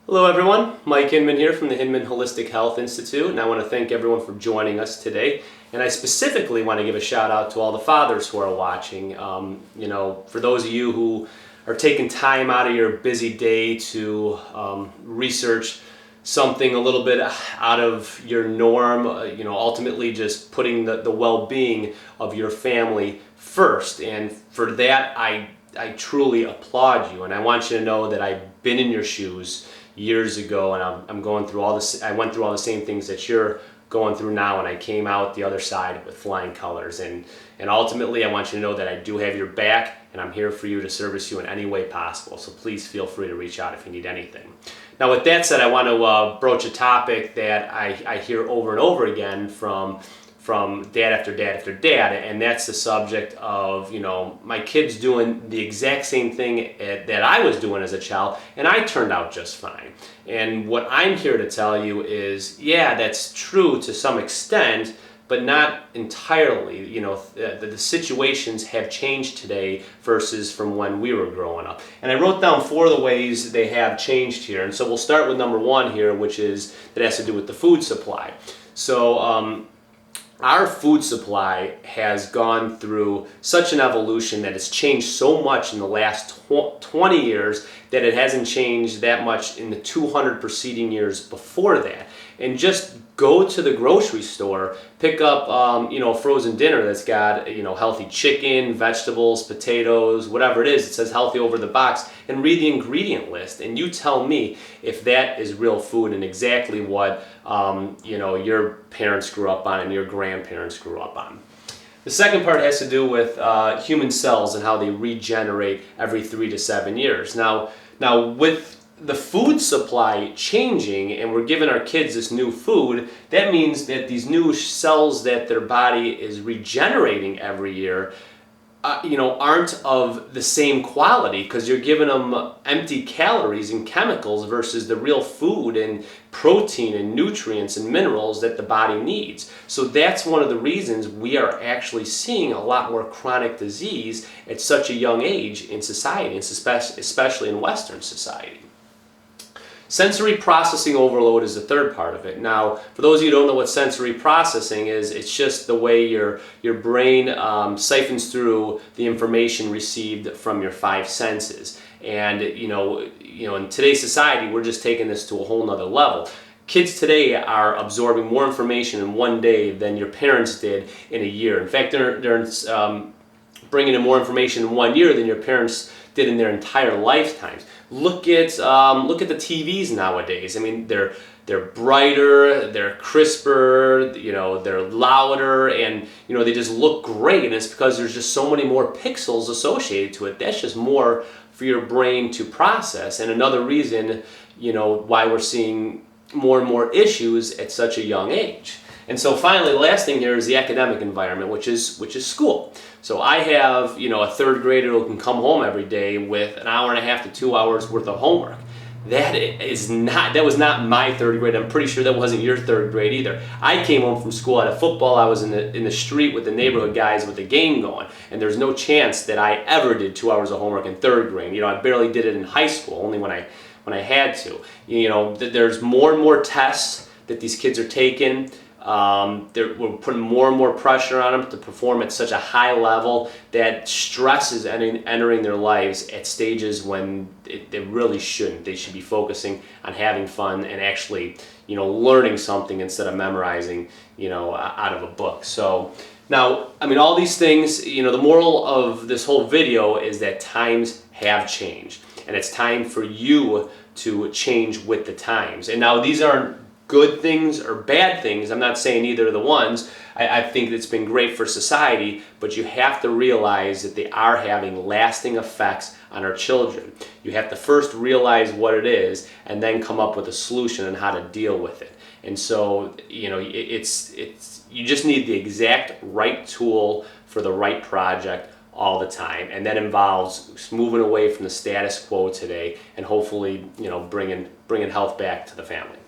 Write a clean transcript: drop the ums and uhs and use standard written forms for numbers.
Hello everyone, Mike Hinman here from the Hinman Holistic Health Institute, and I want to thank everyone for joining us today. And I specifically want to give a shout out to all the fathers who are watching. For those of you who are taking time out of your busy day to research something a little bit out of your norm, ultimately just putting the well-being of your family first. And for that, I truly applaud you, and I want you to know that I've been in your shoes years ago, and I'm going through all this. I went through all the same things that you're going through now, and I came out the other side with flying colors. And ultimately, I want you to know that I do have your back, and I'm here for you to service you in any way possible. So please feel free to reach out if you need anything. Now, with that said, I want to broach a topic that I hear over and over again from dad after dad after dad, and that's the subject of, my kids doing the exact same thing that I was doing as a child, and I turned out just fine. And what I'm here to tell you is, yeah, that's true to some extent, but not entirely. The situations have changed today versus from when we were growing up. And I wrote down 4 of the ways they have changed here. And so we'll start with number 1 here, which is that has to do with the food supply. So our food supply has gone through such an evolution that it's changed so much in the last 20 years that it hasn't changed that much in the 200 preceding years before that. And just go to the grocery store, pick up a frozen dinner that's got healthy chicken, vegetables, potatoes, whatever it is. It says healthy over the box, and read the ingredient list, and you tell me if that is real food and exactly what your parents grew up on and your grandparents grew up on. The second part has to do with human cells and how they regenerate every 3 to 7 years. Now with the food supply changing and we're giving our kids this new food, that means that these new cells that their body is regenerating every year aren't of the same quality, because you're giving them empty calories and chemicals versus the real food and protein and nutrients and minerals that the body needs. So that's one of the reasons we are actually seeing a lot more chronic disease at such a young age in society, especially in Western society. Sensory processing overload is the third part of it. Now, for those of you who don't know what sensory processing is, it's just the way your brain siphons through the information received from your 5 senses. And in today's society, we're just taking this to a whole nother level. Kids today are absorbing more information in one day than your parents did in a year. In fact, they're bringing in more information in 1 year than your parents did in their entire lifetimes. Look at the TVs nowadays. I mean, they're brighter, they're crisper, they're louder, and they just look great. And it's because there's just so many more pixels associated to it. That's just more for your brain to process. And another reason, why we're seeing more and more issues at such a young age. And so finally, the last thing here is the academic environment, which is school. So I have, a 3rd grader who can come home every day with an hour and a half to 2 hours worth of homework. That was not my 3rd grade. I'm pretty sure that wasn't your 3rd grade either. I came home from school out of football. I was in the street with the neighborhood guys with the game going, and there's no chance that I ever did 2 hours of homework in 3rd grade. I barely did it in high school, only when I had to. There's more and more tests that these kids are taking. We're putting more and more pressure on them to perform at such a high level that stress is entering their lives at stages when they really shouldn't. They should be focusing on having fun and actually, learning something instead of memorizing, out of a book. So now, all these things, the moral of this whole video is that times have changed, and it's time for you to change with the times. And now these aren't good things or bad things. I'm not saying either of the ones. I think it's been great for society, but you have to realize that they are having lasting effects on our children. You have to first realize what it is and then come up with a solution on how to deal with it. And so, you just need the exact right tool for the right project all the time, and that involves moving away from the status quo today and hopefully, bringing health back to the family.